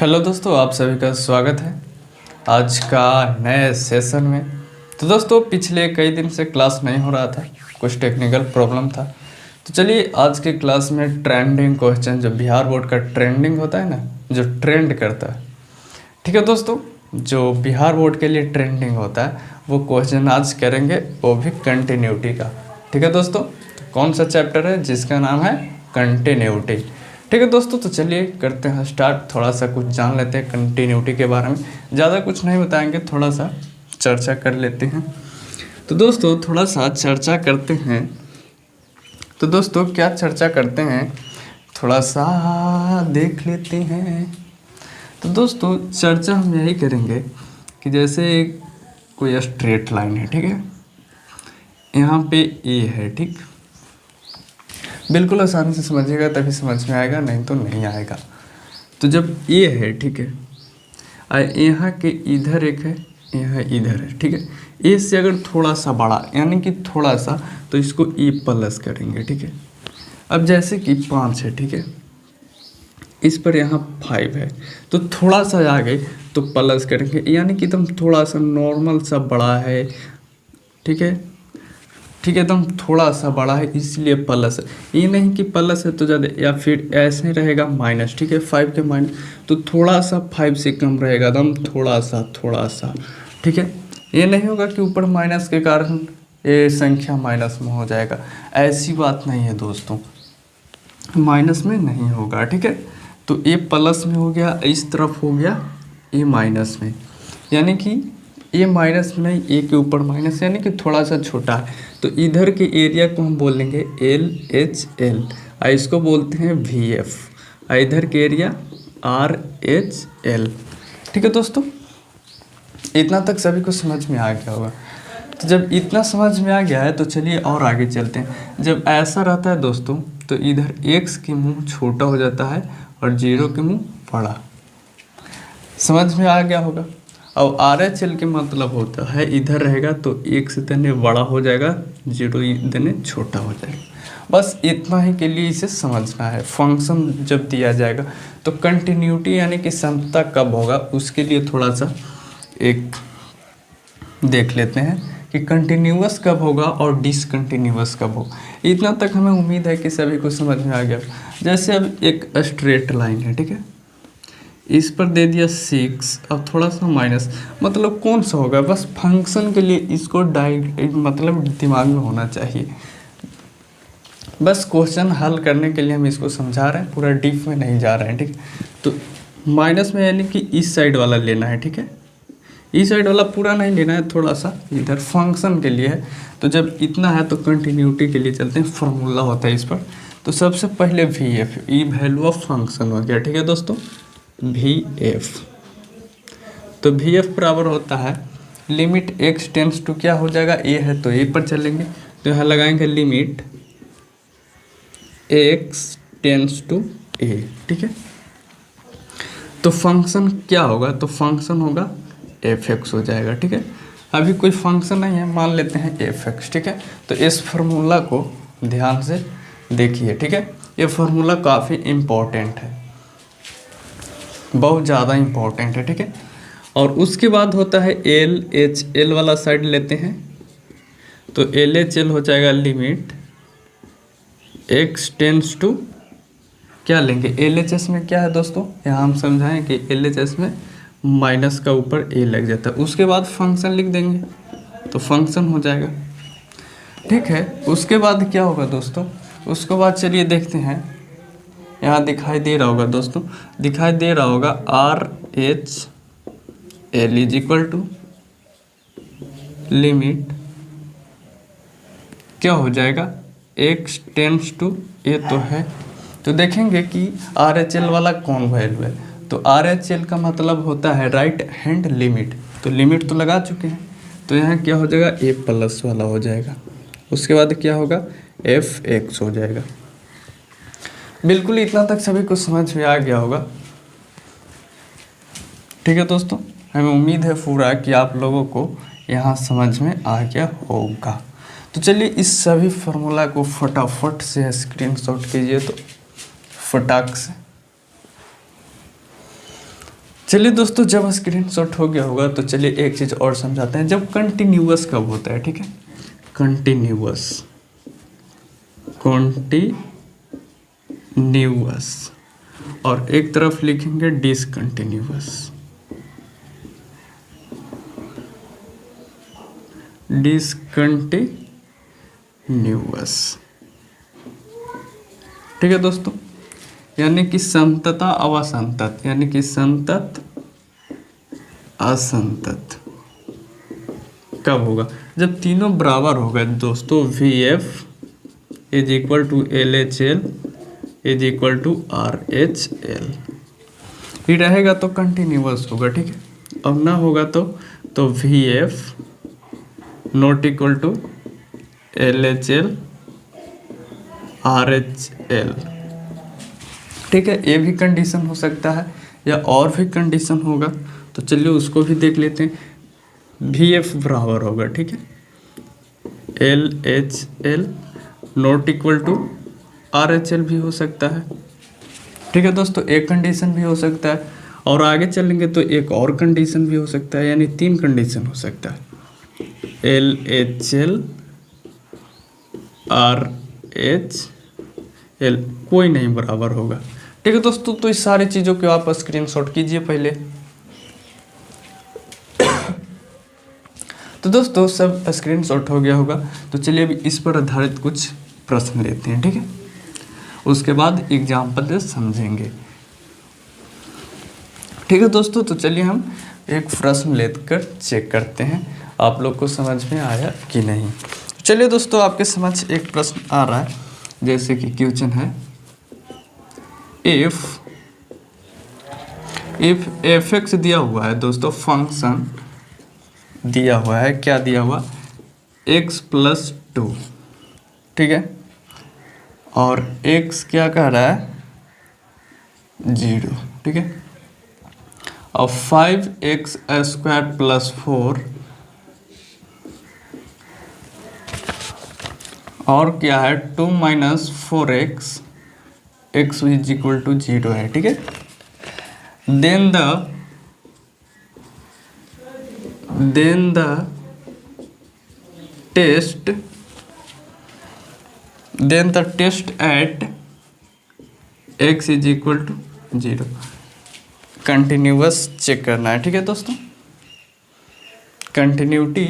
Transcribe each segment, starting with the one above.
Hello दोस्तों, आप सभी का स्वागत है आज का नए सेशन में। तो दोस्तों, पिछले कई दिन से क्लास नहीं हो रहा था, कुछ टेक्निकल प्रॉब्लम था। तो चलिए आज के क्लास में ट्रेंडिंग क्वेश्चन, जो बिहार बोर्ड का ट्रेंडिंग होता है ना, जो ट्रेंड करता है, ठीक है दोस्तों, जो बिहार बोर्ड के लिए ट्रेंडिंग होता है वो क्वेश्चन आज करेंगे, वो भी कंटिन्यूटी का। ठीक है दोस्तों, तो कौन सा चैप्टर है जिसका नाम है कंटिन्यूटी। ठीक है दोस्तों, तो चलिए करते हैं स्टार्ट। थोड़ा सा कुछ जान लेते हैं कंटिन्यूटी के बारे में, ज़्यादा कुछ नहीं बताएंगे, थोड़ा सा चर्चा कर लेते हैं। तो दोस्तों थोड़ा सा चर्चा करते हैं। तो दोस्तों क्या चर्चा करते हैं, थोड़ा सा देख लेते हैं। तो दोस्तों चर्चा हम यही करेंगे कि जैसे कोई स्ट्रेट लाइन है, ठीक है, यहाँ पे ए है, ठीक, बिल्कुल आसानी से समझिएगा तभी समझ में आएगा, नहीं तो नहीं आएगा। तो जब ए है, ठीक है, यहाँ के इधर एक है, यहाँ इधर है, ठीक है, ए से अगर थोड़ा सा बड़ा यानी कि थोड़ा सा, तो इसको ए प्लस करेंगे, ठीक है। अब जैसे कि 5 है, ठीक है, इस पर यहाँ 5 है, तो थोड़ा सा आगे तो प्लस करेंगे, यानी कि एकदम थोड़ा सा नॉर्मल सा बड़ा है, ठीक है, ठीक है, एकदम थोड़ा सा बड़ा है इसलिए प्लस है। ये नहीं कि प्लस है तो ज़्यादा, या फिर ऐसे रहेगा माइनस, ठीक है, 5 के माइनस, तो थोड़ा सा 5 से कम रहेगा, एकदम थोड़ा सा, ठीक है। ये नहीं होगा कि ऊपर माइनस के कारण ये संख्या माइनस में हो जाएगा, ऐसी बात नहीं है दोस्तों, माइनस में नहीं होगा, ठीक है। तो ए प्लस में हो गया, इस तरफ हो गया ए माइनस में, यानी कि ए माइनस में नहीं, ए के ऊपर माइनस, यानी कि थोड़ा सा छोटा है। तो इधर के एरिया को हम बोलेंगे एल एच एल, इसको बोलते हैं वी एफ, इधर के एरिया आर एच एल। ठीक है दोस्तों, इतना तक सभी को समझ में आ गया होगा। तो जब इतना समझ में आ गया है तो चलिए और आगे चलते हैं। जब ऐसा रहता है दोस्तों, तो इधर एक्स की मुँह छोटा हो जाता है और 0 के मुँह बड़ा, समझ में आ गया होगा। अब आर एच एल के मतलब होता है इधर रहेगा तो 1 से तने बड़ा हो जाएगा, 0 तने छोटा हो जाएगा। बस इतना ही के लिए इसे समझना है। फंक्शन जब दिया जाएगा तो कंटिन्यूटी यानी कि समता कब होगा, उसके लिए थोड़ा सा एक देख लेते हैं कि कंटिन्यूअस कब होगा और डिसकंटिन्यूअस कब होगा। इतना तक हमें उम्मीद है कि सभी को समझ में आ गया। जैसे अब एक स्ट्रेट लाइन है, ठीक है, इस पर दे दिया 6, अब थोड़ा सा माइनस, मतलब कौन सा होगा, बस फंक्शन के लिए इसको मतलब दिमाग में होना चाहिए। बस क्वेश्चन हल करने के लिए हम इसको समझा रहे हैं, पूरा डीप में नहीं जा रहे हैं, ठीक है। तो माइनस में यानी कि इस साइड वाला लेना है, ठीक है, इस साइड वाला पूरा नहीं लेना है, थोड़ा सा इधर फंक्शन के लिए है। तो जब इतना है तो कंटिन्यूटी के लिए चलते हैं, फार्मूला होता है इस पर। तो सबसे पहले V F, E value of function हो गया, ठीक है दोस्तों, वी एफ। तो वी एफ बराबर होता है लिमिट एक्स टेंस टू, क्या हो जाएगा, ए है तो ए पर चलेंगे, तो यहाँ लगाएंगे लिमिट एक्स टेंस टू ए, ठीक है। तो फंक्शन क्या होगा, तो फंक्शन होगा एफ एक्स हो जाएगा, ठीक है। अभी कोई फंक्शन नहीं है, मान लेते हैं एफ एक्स, ठीक है। तो इस फार्मूला को ध्यान से देखिए, ठीक है, ये फार्मूला काफ़ी इम्पोर्टेंट है, बहुत ज़्यादा इम्पोर्टेंट है, ठीक है। और उसके बाद होता है एल एच एल वाला साइड लेते हैं, तो एल एच एल हो जाएगा लिमिट एक्स टेंस टू, क्या लेंगे, एल एच एस में क्या है दोस्तों, यहाँ हम समझाएं कि एल एच एस में माइनस का ऊपर ए लग जाता है, उसके बाद फंक्शन लिख देंगे तो फंक्शन हो जाएगा, ठीक है। उसके बाद क्या होगा दोस्तों, उसके बाद चलिए देखते हैं, यहाँ दिखाई दे रहा होगा दोस्तों, दिखाई दे रहा होगा R H L is equal to limit, क्या हो जाएगा, एक्स टेंस टू ए तो है, तो देखेंगे कि आर एच एल वाला कौन वैल्यू है। तो आर एच एल का मतलब होता है राइट हैंड लिमिट, तो लिमिट तो लगा चुके हैं, तो यहाँ क्या हो जाएगा, ए प्लस वाला हो जाएगा। उसके बाद क्या होगा, एफ एक्स हो जाएगा। बिल्कुल इतना तक सभी को समझ में आ गया होगा, ठीक है दोस्तों। हमें उम्मीद है पूरा कि आप लोगों को यहाँ समझ में आ गया होगा। तो चलिए इस सभी फार्मूला को फटाफट से स्क्रीनशॉट कीजिए, तो फटाक से चलिए दोस्तों, जब स्क्रीनशॉट हो गया होगा तो चलिए एक चीज़ और समझाते हैं, जब कंटिन्यूअस कब होता है। ठीक है, कंटिन्यूअस और एक तरफ लिखेंगे डिसकंटिन्यूअस। ठीक है दोस्तों, यानी कि संतत अवसंतत, यानी कि संतत असंतत कब होगा? जब तीनों बराबर होगा दोस्तों। VF is equal to LHL is equal to RHL ही रहेगा तो कंटिन्यूअस होगा। ठीक है, अब ना होगा तो VF not equal to LHL RHL। ठीक है, ये भी कंडीशन हो सकता है या और भी कंडीशन होगा, तो चलिए उसको भी देख लेते हैं। VF बराबर होगा, ठीक है, LHL not equal to RHL भी हो सकता है। ठीक है दोस्तों, एक कंडीशन भी हो सकता है, और आगे चलेंगे तो एक और कंडीशन भी हो सकता है, यानी 3 कंडीशन हो सकता है। LHL RHL कोई नहीं बराबर होगा। ठीक है दोस्तों, तो इस सारी चीज़ों को आप स्क्रीनशॉट कीजिए पहले। तो दोस्तों सब स्क्रीनशॉट हो गया होगा, तो चलिए अभी इस पर आधारित कुछ प्रश्न लेते हैं। ठीक है, उसके बाद एग्जाम्पल समझेंगे। ठीक है दोस्तों, तो चलिए हम एक प्रश्न लेकर चेक करते हैं आप लोग को समझ में आया कि नहीं। चलिए दोस्तों, आपके समझ एक प्रश्न आ रहा है, जैसे कि क्वेश्चन है, इफ fx दिया हुआ है दोस्तों, फंक्शन दिया हुआ है, क्या दिया हुआ, x+2। ठीक है, और x क्या कह रहा है, 0। ठीक है, और 5x² + 4 और क्या है 2 - 4x x is equal to 0 है। ठीक है, then the test at x is equal to 0 continuous check करना है। ठीक है दोस्तों, continuity,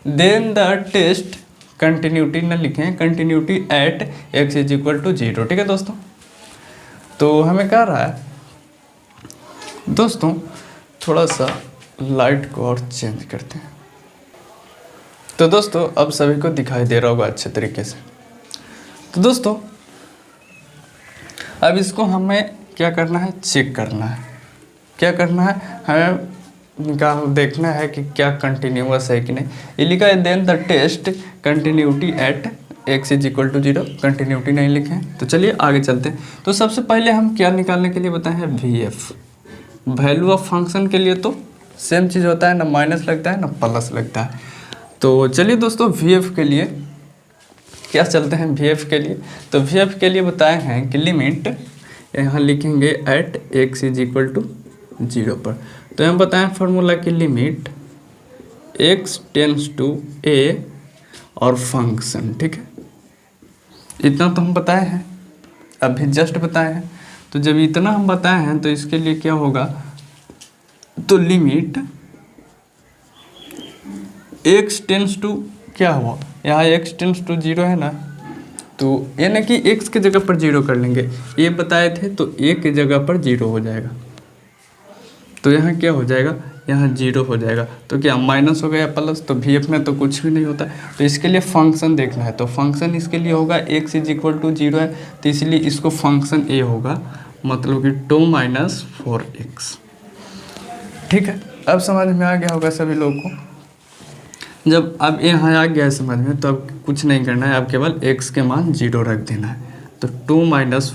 then the test, continuity न लिखें, continuity at x is equal to 0। ठीक है दोस्तों, तो हमें कह रहा है दोस्तों, थोड़ा सा लाइट को और चेंज करते हैं। तो दोस्तों अब सभी को दिखाई दे रहा होगा अच्छे तरीके से। तो दोस्तों अब इसको हमें क्या करना है, चेक करना है। क्या करना है, हमें क्या देखना है कि क्या कंटिन्यूअस है कि नहीं। ये लिखा है then the test continuity at x is equal to 0, continuity नहीं लिखें। तो चलिए आगे चलते हैं। तो सबसे पहले हम क्या निकालने के लिए बताए हैं, VF वैल्यू ऑफ फंक्शन के लिए तो सेम चीज़ होता है, ना माइनस लगता है ना प्लस लगता है। तो चलिए दोस्तों VF के लिए क्या चलते हैं, VF के लिए तो VF के लिए बताए हैं कि लिमिट यहाँ लिखेंगे at x is equal to 0 पर। तो हम बताएं फॉर्मूला की limit x tends to a और फंक्शन। ठीक है, इतना तो हम बताए हैं, अभी जस्ट बताए हैं। तो जब इतना हम बताए हैं तो इसके लिए क्या होगा, तो लिमिट x टेंड्स टू क्या हुआ, यहाँ x टेंड्स टू 0 है ना, तो यानी कि x के जगह पर 0 कर लेंगे। ये बताए थे तो a के जगह पर 0 हो जाएगा, तो यहाँ क्या हो जाएगा, यहाँ 0 हो जाएगा। तो क्या माइनस हो गया प्लस, तो VF में तो कुछ भी नहीं होता। तो इसके लिए फंक्शन देखना है, तो फंक्शन इसके लिए होगा x इज इक्वल टू 0 है, तो इसलिए इसको फंक्शन a होगा, मतलब कि 2 - 4x। ठीक है, अब समझ में आ गया होगा सभी लोगों को। जब अब यहाँ आ गया है समझ में, तो अब कुछ नहीं करना है, अब केवल x के मान 0 रख देना है। तो 2 -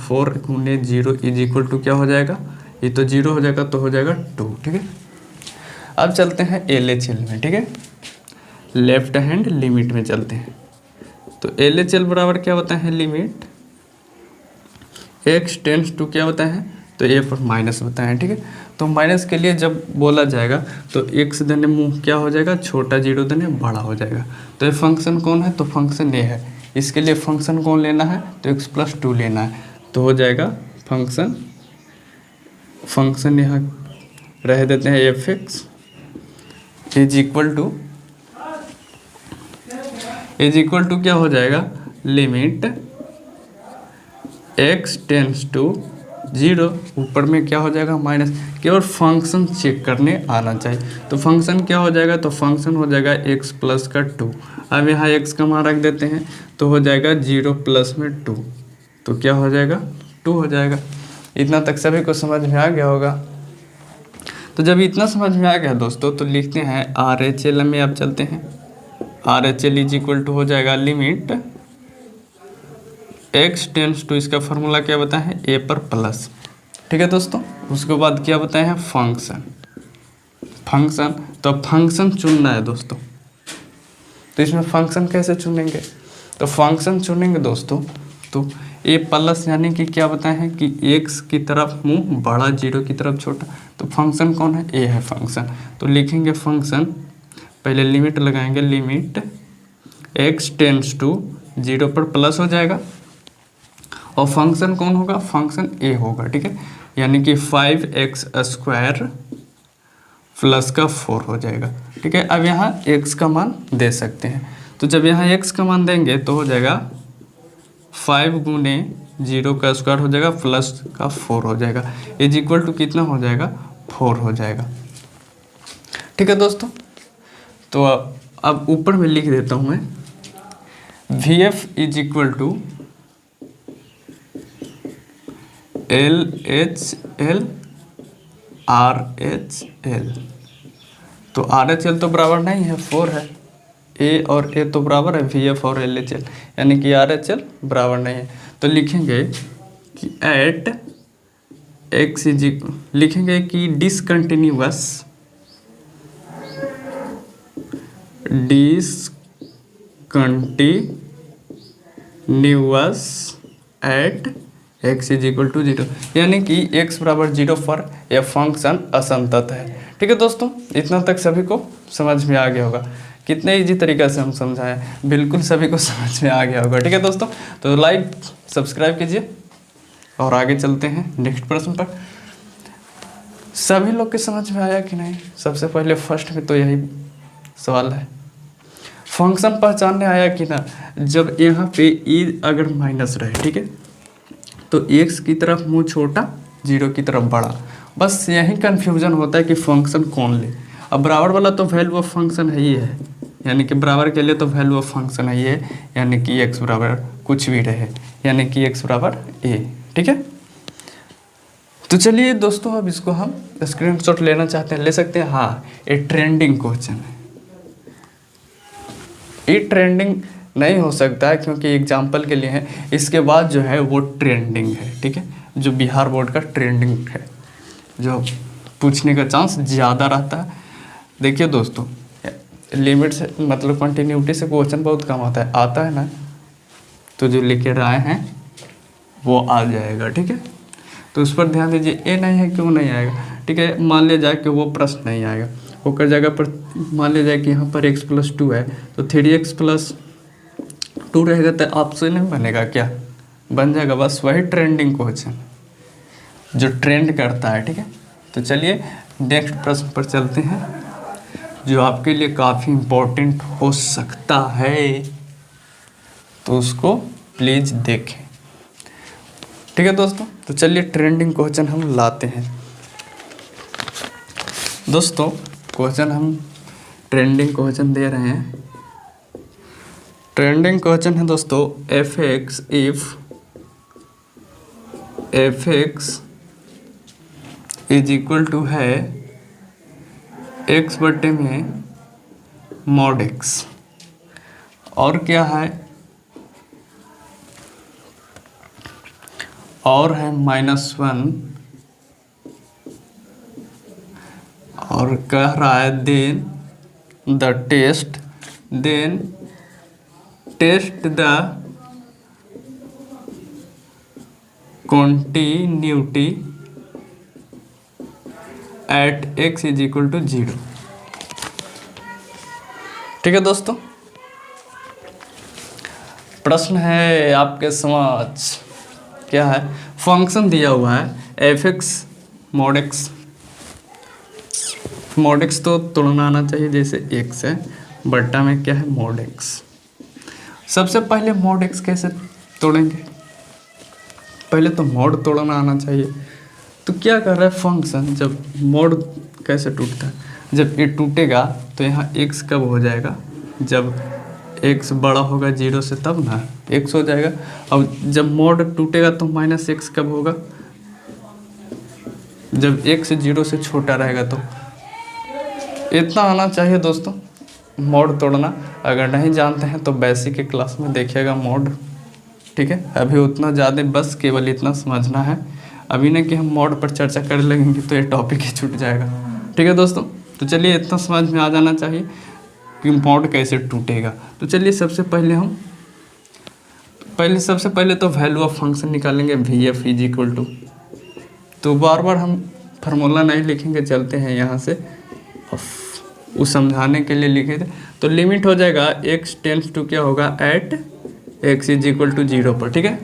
4 × 0 इज इक्वल टू क्या हो जाएगा, ये तो 0 हो जाएगा, तो हो जाएगा 2। ठीक है, अब चलते हैं LHL में। ठीक है, लेफ्ट हैंड लिमिट में चलते हैं। तो LHL बराबर क्या होता है, लिमिट x टेंड्स टू क्या होता है तो ए पर माइनस बताएं, ठीक है। तो माइनस के लिए जब बोला जाएगा तो एक्स धन्य मुँह क्या हो जाएगा, छोटा जीरो धन्य बड़ा हो जाएगा। तो ये फंक्शन कौन है, तो फंक्शन ये है। इसके लिए फंक्शन कौन लेना है, तो x+2 लेना है। तो हो जाएगा फंक्शन यहाँ रह देते हैं f(x) इज इक्वल टू क्या हो जाएगा, लिमिट x टेंस टू 0, ऊपर में क्या हो जाएगा माइनस। केवल फंक्शन चेक करने आना चाहिए। तो फंक्शन क्या हो जाएगा, तो फंक्शन हो जाएगा x+2। अब यहाँ x का मान रख देते हैं तो हो जाएगा 0 प्लस में 2, तो क्या हो जाएगा 2 हो जाएगा। इतना तक सभी को समझ में आ गया होगा। तो जब इतना समझ में आ गया दोस्तों तो लिखते हैं RHL में अब चलते हैं। RHL इज इक्वल टू हो जाएगा लिमिट x टेंस टू, इसका फॉर्मूला क्या बताए हैं, a पर प्लस, ठीक है दोस्तों। उसके बाद क्या बताए हैं, फंक्शन। तो फंक्शन चुनना है दोस्तों। तो इसमें फंक्शन कैसे चुनेंगे, तो फंक्शन चुनेंगे दोस्तों तो a प्लस यानी कि क्या बताए हैं कि x की तरफ मुंह बड़ा, 0 की तरफ छोटा। तो फंक्शन कौन है, a है फंक्शन। तो लिखेंगे फंक्शन, पहले लिमिट लगाएंगे, लिमिट x टेंस टू 0 पर प्लस हो जाएगा और फंक्शन कौन होगा, फंक्शन a होगा, ठीक है। यानी कि 5x² प्लस का 4 हो जाएगा, ठीक है। अब यहाँ x का मान दे सकते हैं। तो जब यहाँ x का मान देंगे तो हो जाएगा 5 गुने 0 का स्क्वायर हो जाएगा प्लस का 4 हो जाएगा, इज इक्वल टू कितना हो जाएगा, 4 हो जाएगा, ठीक है दोस्तों। तो अब ऊपर में लिख देता हूँ मैं, VF is equal to LHL RHL। तो RHL तो बराबर नहीं है, 4 है, A और A तो बराबर है, VF और LHL, यानी कि RHL बराबर नहीं है। तो लिखेंगे कि एट x इज, लिखेंगे कि discontinuous at x is equal to 0, यानी कि x बराबर 0 पर यह फंक्शन असंतत है, ठीक है दोस्तों। इतना तक सभी को समझ में आ गया होगा। कितने इजी तरीक़ा से हम समझाएं, बिल्कुल सभी को समझ में आ गया होगा, ठीक है दोस्तों। तो लाइक सब्सक्राइब कीजिए और आगे चलते हैं नेक्स्ट प्रश्न पर। सभी लोग के समझ में आया कि नहीं, सबसे पहले फर्स्ट में तो यही सवाल है, फंक्शन पहचानने आया कि ना। जब यहाँ पे ई अगर माइनस रहे, ठीक है, तो x की तरफ मुंह छोटा, 0 की तरफ बड़ा, बस यही कन्फ्यूजन होता है कि फंक्शन कौन ले। अब बराबर वाला तो वैल्यू ऑफ फंक्शन है ही है, यानी कि बराबर के लिए तो वैल्यू ऑफ फंक्शन है ही है, यानी कि x बराबर कुछ भी रहे, यानी कि x बराबर a, ठीक है। तो चलिए दोस्तों अब इसको हम स्क्रीनशॉट लेना चाहते हैं, ले सकते हैं। हाँ, ये ट्रेंडिंग क्वेश्चन है, ये ट्रेंडिंग नहीं हो सकता है क्योंकि एग्जाम्पल के लिए है, इसके बाद जो है वो ट्रेंडिंग है, ठीक है, जो बिहार बोर्ड का ट्रेंडिंग है, जो पूछने का चांस ज़्यादा रहता है। देखिए दोस्तों, लिमिट से मतलब कंटिन्यूटी से क्वेश्चन बहुत कम आता है ना, तो जो लेकर आए हैं वो आ जाएगा, ठीक है। तो उस पर ध्यान दीजिए, ए नहीं है क्यों नहीं आएगा, ठीक है। मान लिया जाए कि वो प्रश्न नहीं आएगा, होकर जगह पर मान लिया जाए कि यहाँ पर x+2 है, तो 3x+2 रहेगा, तो आपसे नहीं बनेगा क्या, बन जाएगा। बस वही ट्रेंडिंग क्वेश्चन जो ट्रेंड करता है, ठीक है। तो चलिए नेक्स्ट प्रश्न पर चलते हैं, जो आपके लिए काफ़ी इम्पोर्टेंट हो सकता है, तो उसको प्लीज़ देखें, ठीक है दोस्तों। तो चलिए ट्रेंडिंग क्वेश्चन हम लाते हैं दोस्तों। क्वेश्चन हम ट्रेंडिंग क्वेश्चन दे रहे हैं। ट्रेंडिंग क्वेश्चन है दोस्तों, f(x) if f(x) is equal to है x बटे में mod x, और क्या है, और है -1, और कह रहा है then test the continuity at x is equal to 0। ठीक है दोस्तों, प्रश्न है आपके समझ क्या है। फंक्शन दिया हुआ है F x mod x. Mod x तो तोड़ना आना चाहिए, जैसे एक्स है बट्टा में क्या है मॉड एक्स। सबसे पहले मॉड एक्स कैसे तोड़ेंगे, पहले तो मॉड तोड़ना आना चाहिए। तो क्या कर रहा है फंक्शन, जब मॉड कैसे टूटता है, जब ये टूटेगा तो यहाँ x कब हो जाएगा, जब x बड़ा होगा 0 से तब ना x हो जाएगा। अब जब मॉड टूटेगा तो माइनस x कब होगा, जब x 0 से छोटा रहेगा। तो इतना आना चाहिए दोस्तों मॉड तोड़ना। अगर नहीं जानते हैं तो बेसिक के क्लास में देखिएगा मॉड। ठीक है, अभी उतना ज़्यादा बस केवल इतना समझना है। अभी नहीं कि हम मॉड पर चर्चा कर लेंगे तो ये टॉपिक ही छूट जाएगा। ठीक है दोस्तों, तो चलिए इतना समझ में आ जाना चाहिए कि मॉड कैसे टूटेगा। तो चलिए सबसे पहले तो वैल्यू ऑफ फंक्शन निकालेंगे V F is equal to. तो बार बार हम फार्मूला नहीं लिखेंगे, चलते हैं यहाँ से उस समझाने के लिए लिखे थे। तो लिमिट हो जाएगा x टेंस टू क्या होगा at x is equal to 0 पर। ठीक है,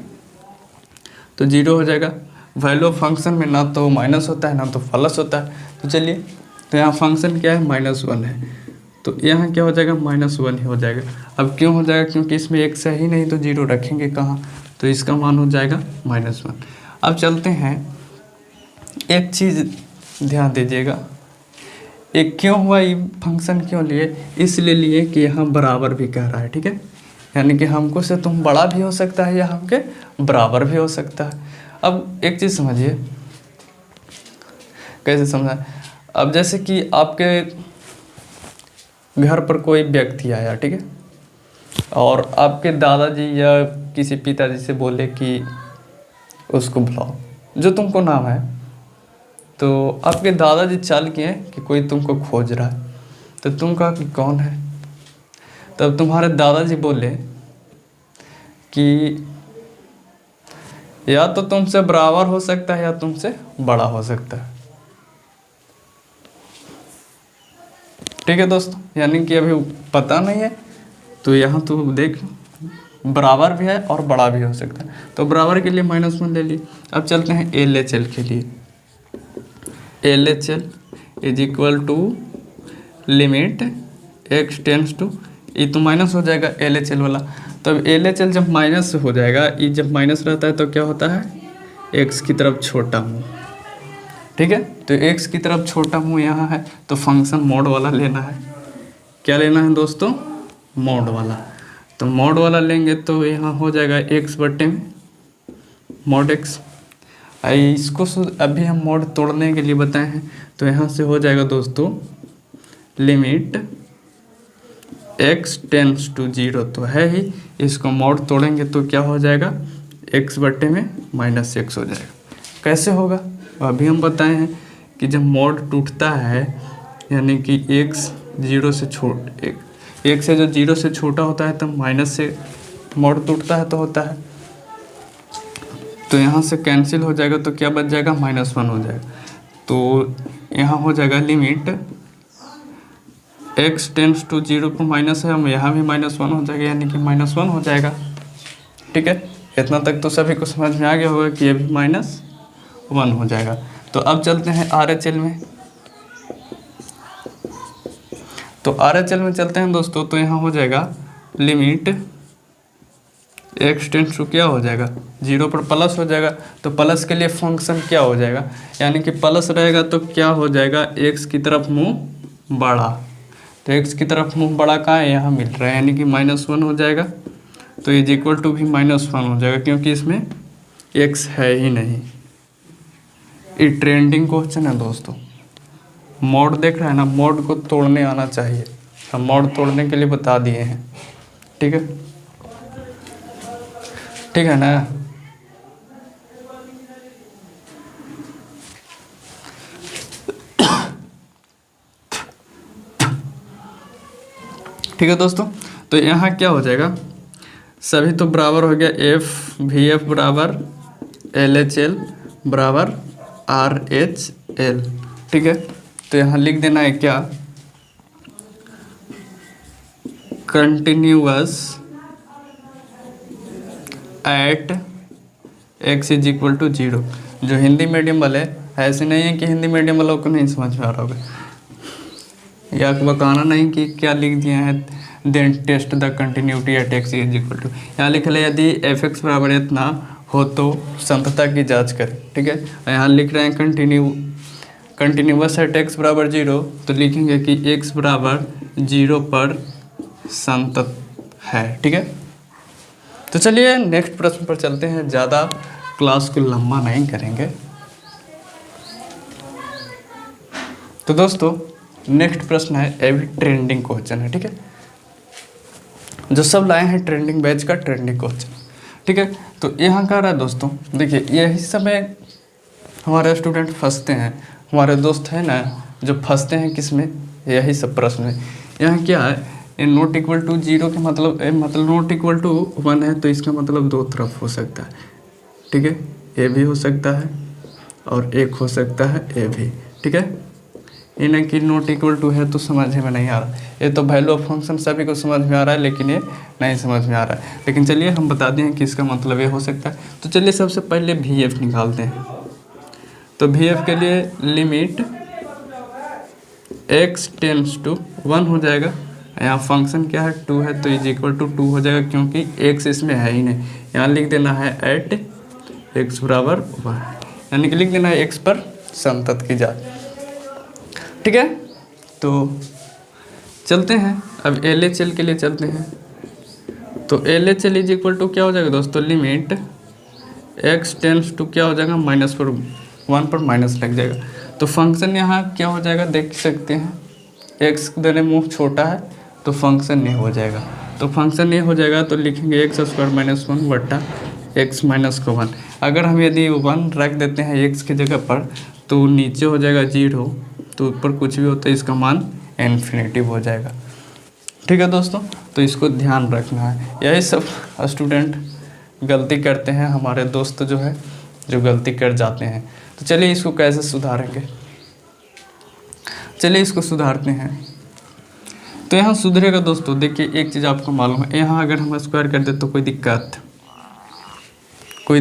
तो 0 हो जाएगा। वैल्यू ऑफ फंक्शन में ना तो माइनस होता है ना तो प्लस होता है। तो चलिए, तो यहाँ फंक्शन क्या है -1 है, तो यहाँ क्या हो जाएगा -1 ही हो जाएगा। अब क्यों हो जाएगा, क्योंकि इसमें x है ही नहीं तो 0 रखेंगे कहाँ, तो इसका मान हो जाएगा -1। अब चलते हैं, एक चीज़ ध्यान दीजिएगा, एक क्यों हुआ ये फंक्शन क्यों लिए, इसलिए लिए कि यहाँ बराबर भी कह रहा है। ठीक है, यानी कि हमको से तुम बड़ा भी हो सकता है या हमके बराबर भी हो सकता है। अब एक चीज़ समझिए, कैसे समझा। अब जैसे कि आपके घर पर कोई व्यक्ति आया, ठीक है, और आपके दादाजी या किसी पिताजी से बोले कि उसको बुलाओ जो तुमको नाम है। तो आपके दादाजी चाल किए कि कोई तुमको खोज रहा है, तो तुम कहा कि कौन है। तब तुम्हारे दादाजी बोले कि या तो तुमसे बराबर हो सकता है या तुमसे बड़ा हो सकता है। ठीक है दोस्तों, यानी कि अभी पता नहीं है, तो यहाँ तो देख बराबर भी है और बड़ा भी हो सकता है। तो बराबर के लिए -1 ले लिए। अब चलते हैं LHL के लिए। LHL is equal to limit x tends to, ये तो माइनस हो जाएगा LHL वाला। तब LHL जब माइनस हो जाएगा, ये जब माइनस रहता है तो क्या होता है x की तरफ छोटा मुँह। ठीक है, तो x की तरफ छोटा मुँह यहाँ है, तो फंक्शन मॉड वाला लेना है। क्या लेना है दोस्तों, मॉड वाला। तो मॉड वाला लेंगे तो यहाँ हो जाएगा x बट्टे में मॉड x। इसको अभी हम मॉड तोड़ने के लिए बताए हैं, तो यहाँ से हो जाएगा दोस्तों लिमिट x टेंस टू 0 तो है ही, इसको मॉड तोड़ेंगे तो क्या हो जाएगा x बट्टे में -x हो जाएगा। कैसे होगा अभी हम बताए हैं कि जब मॉड टूटता है, यानी कि x 0 से x से जो 0 से छोटा होता है तब माइनस से मॉड टूटता है तो होता है। तो यहाँ से कैंसिल हो जाएगा तो क्या बच जाएगा -1 हो जाएगा। तो यहाँ हो जाएगा लिमिट x टेंस टू 0 पर माइनस है, हम यहाँ भी -1 हो जाएगा, यानी कि -1 हो जाएगा। ठीक है, इतना तक तो सभी को समझ में आ गया होगा कि ये भी -1 हो जाएगा। तो अब चलते हैं RHL में। तो RHL में चलते हैं दोस्तों, तो यहाँ हो जाएगा लिमिट x टेंस टू क्या हो जाएगा 0 पर प्लस हो जाएगा। तो प्लस के लिए फंक्शन क्या हो जाएगा, यानी कि प्लस रहेगा तो क्या हो जाएगा x की तरफ मुंह बड़ा। तो x की तरफ मुंह बड़ा कहाँ है, यहाँ मिल रहा है, यानी कि -1 हो जाएगा। तो इज इक्वल टू भी -1 हो जाएगा, क्योंकि इसमें x है ही नहीं। ये ट्रेंडिंग क्वेश्चन है दोस्तों। मॉड देख रहे हैं ना, मॉड को तोड़ने आना चाहिए। हम मॉड तोड़ने के लिए बता दिए हैं। ठीक है, ठीक है ना। ठीक है दोस्तों, तो यहाँ क्या हो जाएगा, सभी तो बराबर हो गया, VF बराबर LHL बराबर RHL, ठीक है। तो यहाँ लिख देना है क्या, continuous at x is equal to 0। जो हिंदी मीडियम वाले, ऐसे नहीं है कि हिंदी मीडियम वालों को नहीं समझ में आ रहा होगा, या बताना नहीं कि क्या लिख दिए हैं, then test the continuity at x is equal to, यहाँ लिख ले यदि f(x) बराबर इतना हो तो संतता की जांच करें, ठीक है। यहाँ लिख रहे हैं कंटिन्यूअस एट x बराबर 0, तो लिखेंगे कि x बराबर 0 पर संतत है, ठीक है। तो चलिए नेक्स्ट प्रश्न पर चलते हैं, ज़्यादा क्लास को लंबा नहीं करेंगे। तो दोस्तों नेक्स्ट प्रश्न है, ये भी ट्रेंडिंग क्वेश्चन है, ठीक है। जो सब लाए हैं ट्रेंडिंग बैच का ट्रेंडिंग क्वेश्चन, ठीक है। तो यहाँ कह रहा है दोस्तों, देखिए यही समय हमारे स्टूडेंट फंसते हैं, हमारे दोस्त हैं ना जो फंसते हैं किस में, यही सब प्रश्न है। यहाँ क्या है, नॉट इक्वल टू 0 के मतलब नॉट इक्वल टू 1 है, तो इसका मतलब दो तरफ हो सकता है, ठीक है। ए भी हो सकता है और एक हो सकता है ए भी, ठीक है। इन्हें कि नॉट इक्वल टू है तो समझ में नहीं आ रहा, ये तो वैल्यू ऑफ फंक्शन सभी को समझ में आ रहा है, लेकिन ये नहीं समझ में आ रहा है। लेकिन चलिए हम बता दें कि इसका मतलब ये हो सकता है। तो चलिए सबसे पहले VF निकालते हैं। तो VF के लिए लिमिट x टेंड्स टू 1 हो जाएगा, यहाँ फंक्शन क्या है 2 है, तो इज इक्वल टू 2 हो जाएगा, क्योंकि x इसमें है ही नहीं। यहाँ लिख देना है एट x बराबर 1, यानी कि लिख देना है x पर संतत की जांच, ठीक है। तो चलते हैं अब LHL के लिए चलते हैं। तो LHL इज इक्वल टू क्या हो जाएगा दोस्तों, लिमिट x टेंड्स टू क्या हो जाएगा, माइनस पर 1 पर माइनस लग जाएगा। तो फंक्शन यहाँ क्या हो जाएगा देख सकते हैं, x देने मुँह छोटा है तो फंक्शन ये हो जाएगा। तो फंक्शन ये हो जाएगा तो लिखेंगे x स्क्वायर माइनस 1 बट्टा x माइनस को 1। अगर हम यदि 1 रख देते हैं x की जगह पर तो नीचे हो जाएगा 0, तो ऊपर कुछ भी होता है इसका मान इन्फिनिटिव हो जाएगा, ठीक है दोस्तों। तो इसको ध्यान रखना है, यही सब स्टूडेंट गलती करते हैं, हमारे दोस्त जो है जो गलती कर जाते हैं। तो चलिए इसको कैसे सुधारेंगे, चलिए इसको सुधारते हैं। तो यहाँ सुधरेगा दोस्तों, देखिए एक चीज़ आपको मालूम है, यहाँ अगर हम स्क्वायर कर दे तो कोई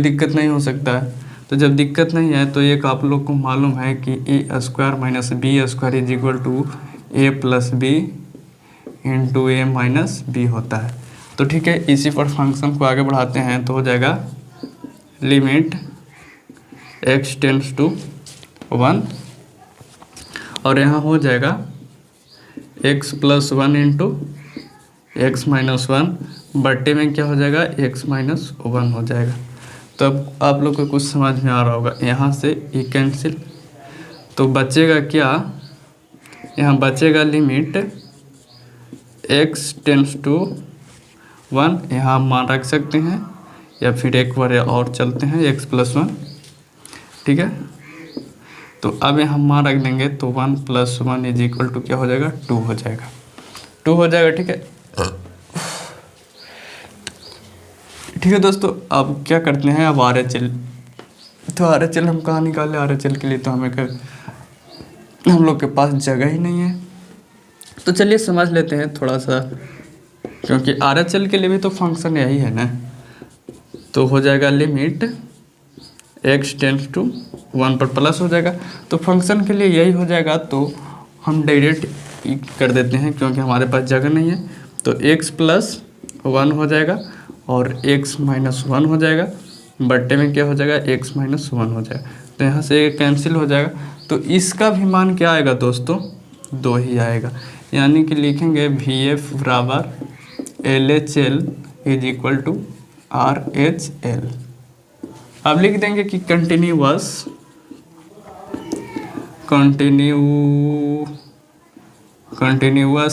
दिक्कत नहीं हो सकता है। तो जब दिक्कत नहीं है तो एक आप लोग को मालूम है कि a square minus b square is equal to a plus b into a minus b होता है। तो ठीक है, इसी पर फंक्शन को आगे बढ़ाते हैं तो हो जाएगा लिमिट x टेंड्स टू 1, और यहाँ हो जाएगा x plus 1 into x minus 1 बट्टे में क्या हो जाएगा x माइनस 1 हो जाएगा। तो अब आप लोग को कुछ समझ में आ रहा होगा, यहाँ से ये कैंसिल, तो बचेगा क्या, यहाँ बचेगा लिमिट x टेंड्स टू 1, यहाँ मान रख सकते हैं या फिर एक बार और चलते हैं x प्लस 1, ठीक है। तो अब यहाँ मान रख देंगे तो 1 प्लस 1 इज इक्वल टू क्या हो जाएगा, 2 हो जाएगा, 2 हो जाएगा, ठीक है। ठीक है दोस्तों, अब क्या करते हैं, अब RHL। तो RHL हम कहाँ निकालें, RHL के लिए तो हम लोग के पास जगह ही नहीं है। तो चलिए समझ लेते हैं थोड़ा सा, क्योंकि RHL के लिए भी तो फंक्शन यही है ना। तो हो जाएगा लिमिट x टेंड्स टू 1 पर प्लस हो जाएगा, तो फंक्शन के लिए यही हो जाएगा। तो हम डायरेक्ट कर देते हैं क्योंकि हमारे पास जगह नहीं है। तो x प्लस 1 हो जाएगा और x माइनस 1 हो जाएगा, बट्टे में क्या हो जाएगा, x माइनस 1 हो जाएगा। तो यहाँ से कैंसिल हो जाएगा, तो इसका भी मान क्या आएगा दोस्तों, 2 ही आएगा। यानी कि लिखेंगे VF बराबर LHL is equal to RHL। अब लिख देंगे कि continuous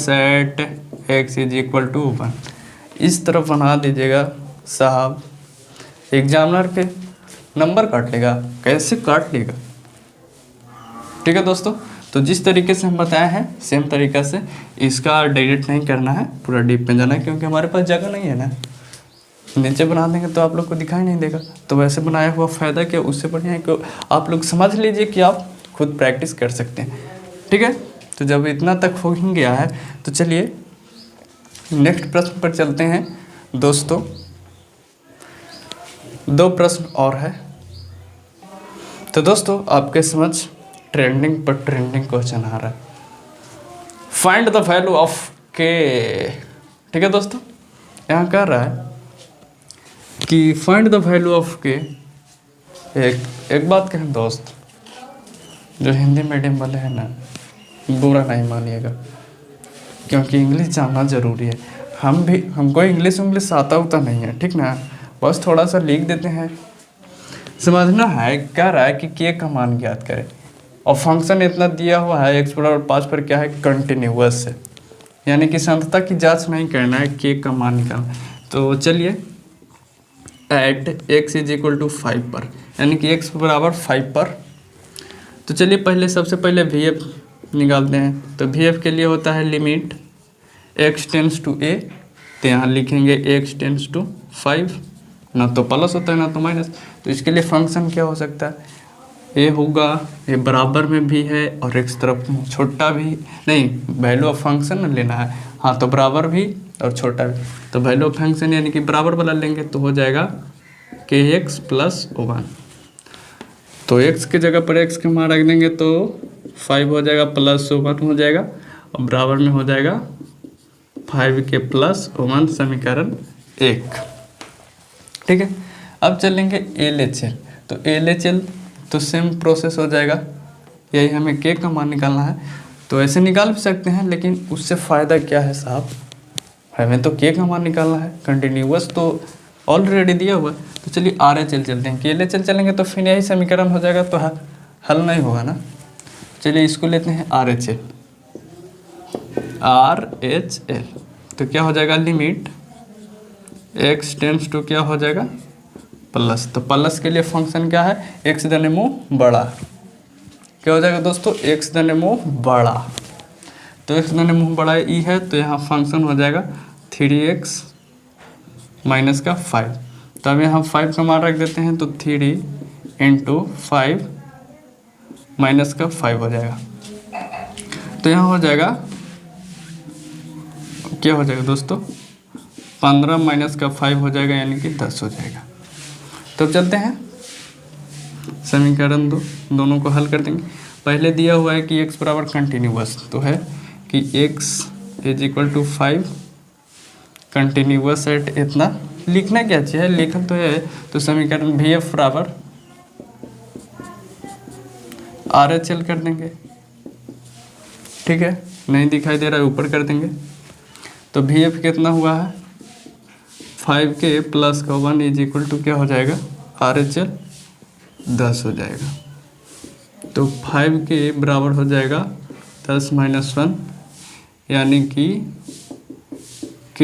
at x is equal to 1। इस तरफ बना दीजिएगा साहब, एग्जामिनर के नंबर काट लेगा, कैसे काट लेगा, ठीक है दोस्तों। तो जिस तरीके से हम बताए हैं सेम तरीका से इसका डायरेक्ट नहीं करना है, पूरा डीप में जाना है, क्योंकि हमारे पास जगह नहीं है ना। नीचे बना देंगे तो आप लोग को दिखाई नहीं देगा, तो वैसे बनाया हुआ फ़ायदा क्या, उससे बढ़िया है कि आप लोग समझ लीजिए कि आप खुद प्रैक्टिस कर सकते हैं, ठीक है। तो जब इतना तक हो ही गया है तो चलिए नेक्स्ट प्रश्न पर चलते हैं दोस्तों। 2 प्रश्न और है। तो दोस्तों आपके समझ ट्रेंडिंग पर ट्रेंडिंग क्वेश्चन आ रहा है, फाइंड द वैल्यू ऑफ के, ठीक है दोस्तों। यहाँ कह रहा है कि फाइंड द वैल्यू ऑफ के। एक बात कहें दोस्त, जो हिंदी मीडियम वाले हैं ना, बुरा नहीं मानिएगा, क्योंकि इंग्लिश जानना ज़रूरी है। हमको इंग्लिश आता होता नहीं है, ठीक ना, बस थोड़ा सा लिख देते हैं, समझना है। क्या रहा है कि के का मान ज्ञात करें, और फंक्शन इतना दिया हुआ है x बराबर 5 पर क्या है, कंटिन्यूअस है, यानी कि संतता की जांच नहीं करना है, के का मान निकालना। तो चलिए एट x = 5 पर, यानी कि x बराबर 5 पर। तो चलिए पहले सबसे पहले VF निकालते हैं। तो VF के लिए होता है limit x tends to a, तो यहाँ लिखेंगे x टेंस टू 5, ना तो प्लस होता है ना तो माइनस। तो इसके लिए फंक्शन क्या हो सकता है, ए होगा, ये बराबर में भी है और एक तरफ छोटा भी नहीं, वैल्यू ऑफ फंक्शन लेना है, हाँ तो बराबर भी और छोटा भी। तो वैल्यू ऑफ फंक्शन यानी कि बराबर वाला लेंगे तो हो जाएगा kx + 1। तो x की जगह पर x का मान रख देंगे तो 5 हो जाएगा, +1 हो जाएगा, और बराबर में हो जाएगा 5k + 1, समीकरण 1, ठीक है। अब चलेंगे LHL। तो LHL तो सेम प्रोसेस हो जाएगा, यही हमें के का मान निकालना है। तो ऐसे निकाल भी सकते हैं, लेकिन उससे फ़ायदा क्या है साहब, हमें तो के का मान निकालना है, कंटिन्यूअस तो ऑलरेडी दिया हुआ है। तो चलिए RHL चलते हैं, LHL चलेंगे तो फिर यही समीकरण हो जाएगा, तो हल नहीं होगा ना। चलिए इसको लेते हैं RHL। तो क्या हो जाएगा, लिमिट x टेंस टू क्या हो जाएगा, प्लस। तो प्लस के लिए फंक्शन क्या है, x धन मुँह बड़ा, क्या हो जाएगा दोस्तों, x धन मुँह बड़ा। तो x धन मुँह बड़ा ई है, तो यहाँ फंक्शन हो जाएगा 3x - 5। तो अब यहाँ 5 का मान रख देते हैं, तो 3 × 5 - 5 हो जाएगा। तो यहाँ हो जाएगा, क्या हो जाएगा दोस्तों, 15 - 5 हो जाएगा, यानी कि 10 हो जाएगा। तो चलते हैं समीकरण दोनों को हल कर देंगे। पहले दिया हुआ है कि x बराबर कंटिन्यूअस, तो है कि x = 5 कंटिन्यूअस एट इतना, लिखना क्या चाहिए, लिखल तो है। तो समीकरण VF बराबर RHL कर देंगे, ठीक है, नहीं दिखाई दे रहा है, ऊपर कर देंगे। तो VF कितना हुआ है, 5k + 1 = क्या हो जाएगा, RHL 10 हो जाएगा। तो 5k बराबर हो जाएगा 10 - 1, यानी कि k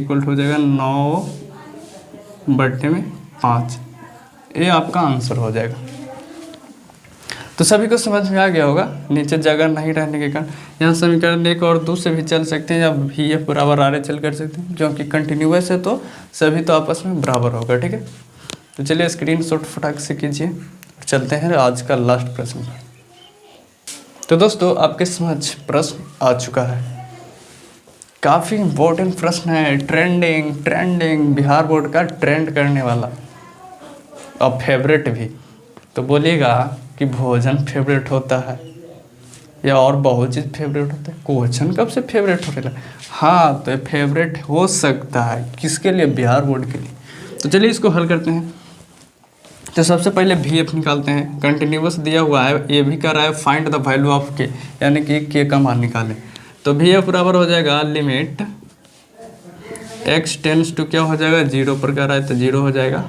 = हो जाएगा 9/5। ये आपका आंसर हो जाएगा। तो सभी को समझ में आ गया होगा, नीचे जगह नहीं रहने के कारण यहाँ समीकरण 1 और 2 से भी चल सकते हैं, या VF बराबर RHL कर सकते हैं, क्योंकि कंटिन्यूअस है तो सभी तो आपस में बराबर होगा, ठीक है। तो चलिए स्क्रीनशॉट फटाक से कीजिए, चलते हैं आज का लास्ट प्रश्न पर। तो दोस्तों आपके समझ प्रश्न आ चुका है, काफ़ी इम्पोर्टेंट प्रश्न है, ट्रेंडिंग बिहार बोर्ड का ट्रेंड करने वाला, और फेवरेट भी। तो बोलिएगा कि भोजन फेवरेट होता है या और बहुत चीज़ फेवरेट होता है, क्वेश्चन कब से फेवरेट होने लगा। हाँ, तो फेवरेट हो सकता है, किसके लिए, बिहार बोर्ड के लिए। तो चलिए इसको हल करते हैं। तो सबसे पहले VF निकालते हैं, कंटिन्यूअस दिया हुआ है, ये भी कर रहा है फाइंड द वैल्यू ऑफ के, यानी कि के का मान निकालें। तो VF बराबर हो जाएगा लिमिट x टेंस टू क्या हो जाएगा, 0 पर कर रहा है तो 0 हो जाएगा,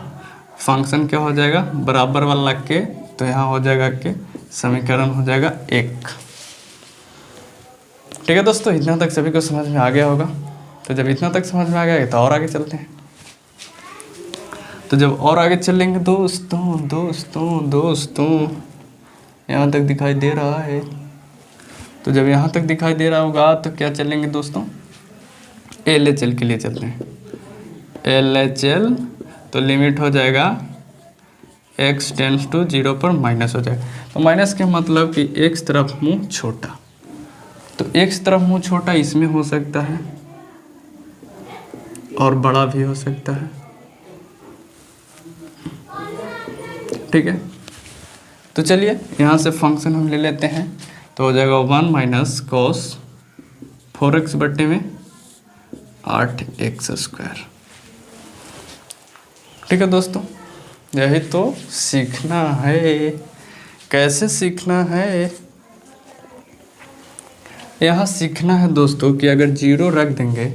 फंक्शन क्या हो जाएगा, बराबर वाला के, तो यहाँ हो जाएगा के, समीकरण हो जाएगा 1, ठीक है दोस्तों। इतना तक सभी को समझ में आ गया होगा। तो जब इतना तक समझ में आ गया तो और आगे चलते हैं। तो जब और आगे चलेंगे दोस्तों यहाँ तक दिखाई दे रहा है, तो जब यहाँ तक दिखाई दे रहा होगा तो क्या चलेंगे दोस्तों, LHL के लिए चलते हैं। LHL तो लिमिट हो जाएगा x टेंस टू 0 पर माइनस हो जाएगा। तो माइनस का मतलब कि x तरफ मुंह छोटा, तो x तरफ मुंह छोटा इसमें हो सकता है और बड़ा भी हो सकता है, ठीक है। तो चलिए यहाँ से फंक्शन हम ले लेते हैं, तो हो जाएगा 1 माइनस कॉस 4x बट्टे में 8x²। ठीक है दोस्तों, यही तो सीखना है। कैसे सीखना है, यहाँ सीखना है दोस्तों कि अगर 0 रख देंगे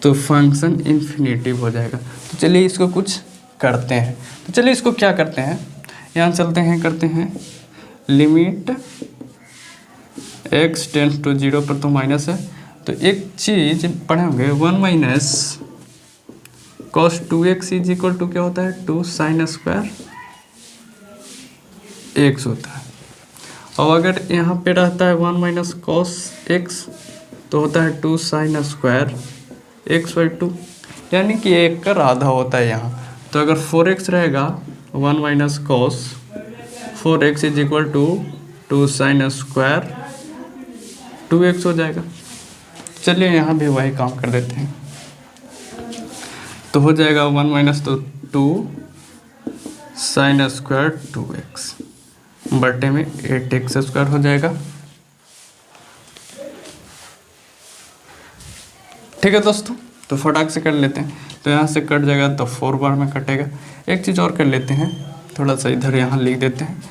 तो फंक्शन इन्फिनेटिव हो जाएगा। तो चलिए इसको कुछ करते हैं। तो चलिए इसको क्या करते हैं, यहाँ चलते हैं, करते हैं लिमिट x टेंड्स टू 0 पर तो माइनस है, तो एक चीज पढ़े होंगे 1 minus cos 2x is equal to क्या होता है 2 साइन स्क्वायर x होता है। और अगर यहाँ पे रहता है 1 माइनस कॉस x तो होता है 2 साइन स्क्वायर x/2, यानी कि 1 का आधा होता है यहाँ। तो अगर 4x रहेगा 1 minus cos 4x is equal to 2 sine square 2x हो जाएगा। चलिए यहाँ भी वही काम कर देते हैं, तो हो जाएगा 1 माइनस तो 2 साइन स्क्वायर 2x बटे में 8x² हो जाएगा। ठीक है दोस्तों, तो फटाक से कर लेते हैं, तो यहाँ से कट जाएगा तो 4 बार में कटेगा। एक चीज़ और कर लेते हैं, थोड़ा सा इधर यहाँ लिख देते हैं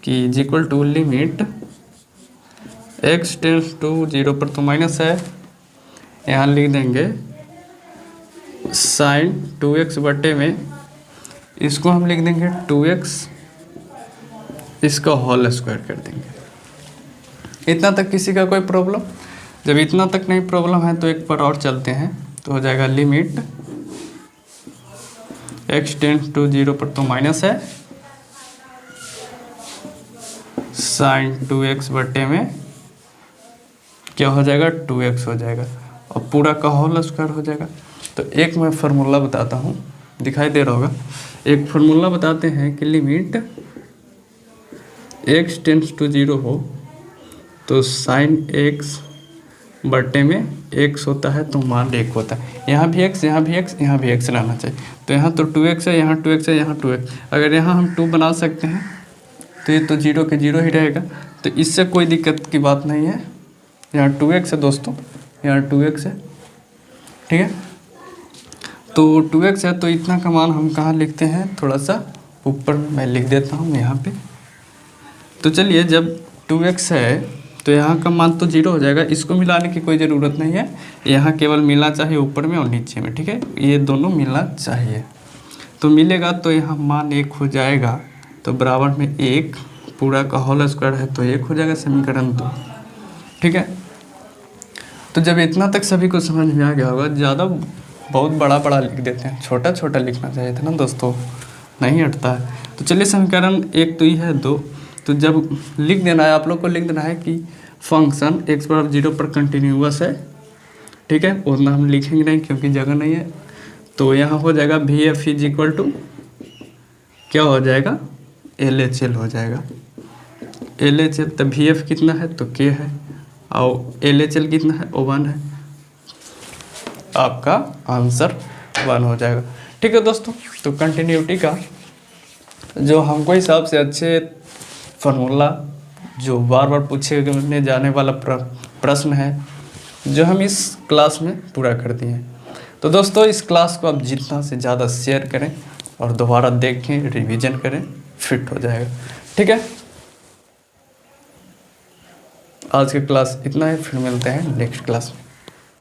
कि is equal to limit x tends to 0 पर तो माइनस है, यहाँ लिख देंगे साइन 2x बटे में, इसको हम लिख देंगे 2x, इसका होल स्क्वायर कर देंगे। इतना तक किसी का कोई प्रॉब्लम? जब इतना तक नहीं प्रॉब्लम है तो एक बार और चलते हैं, तो हो जाएगा लिमिट x टेंड्स टू 0 पर तो माइनस है, साइन 2x बटे में क्या हो जाएगा 2x हो जाएगा, और पूरा का होल स्क्वायर हो जाएगा। तो एक मैं फार्मूला बताता हूँ, दिखाई दे रहा होगा, एक फार्मूला बताते हैं कि लिमिट x टेंड्स टू 0 हो तो साइन x बटे में x होता है तो मान 1 होता है। यहाँ भी x, यहाँ भी x, यहाँ भी x रहना चाहिए। तो यहाँ तो 2x है, यहाँ 2x है, यहाँ 2x। अगर यहाँ हम 2 बना सकते हैं तो ये तो 0 के 0 ही रहेगा, तो इससे कोई दिक्कत की बात नहीं है। यहाँ 2x है दोस्तों, यहाँ 2x है, ठीक है। तो 2x है तो इतना का मान हम कहाँ लिखते हैं, थोड़ा सा ऊपर मैं लिख देता हूँ यहाँ पे। तो चलिए जब 2x है तो यहाँ का मान तो 0 हो जाएगा, इसको मिलाने की कोई ज़रूरत नहीं है, यहाँ केवल मिलना चाहिए ऊपर में और नीचे में, ठीक है, ये दोनों मिलना चाहिए। तो मिलेगा तो यहाँ मान 1 हो जाएगा, तो बराबर में 1 पूरा का होल स्क्वायर है तो 1 हो जाएगा समीकरण 2, ठीक है। तो जब इतना तक सभी को समझ में आ गया होगा, ज़्यादा बहुत बड़ा बड़ा लिख देते हैं, छोटा छोटा लिखना चाहिए था ना दोस्तों, नहीं हटता है। तो चलिए समीकरण 1 तो ये है 2, तो जब लिख देना है, आप लोग को लिख देना है कि फंक्शन x बराबर 0 पर कंटिन्यूअस है, ठीक है। उतना हम लिखेंगे नहीं क्योंकि जगह नहीं है। तो यहाँ हो जाएगा VF इज इक्वल टू क्या हो जाएगा LHL हो जाएगा, LHL। तो VF कितना है तो K है, और LHL कितना है 1 है, आपका आंसर 1 हो जाएगा। ठीक है दोस्तों, तो कंटिन्यूटी का जो हमको हिसाब से अच्छे फार्मूला जो बार बार पूछे जाने वाला प्रश्न है, जो हम इस क्लास में पूरा कर दिए हैं। तो दोस्तों इस क्लास को आप जितना से ज़्यादा शेयर करें और दोबारा देखें, रिवीजन करें, फिट हो जाएगा, ठीक है। आज की क्लास इतना है, फिर मिलते हैं नेक्स्ट क्लास में।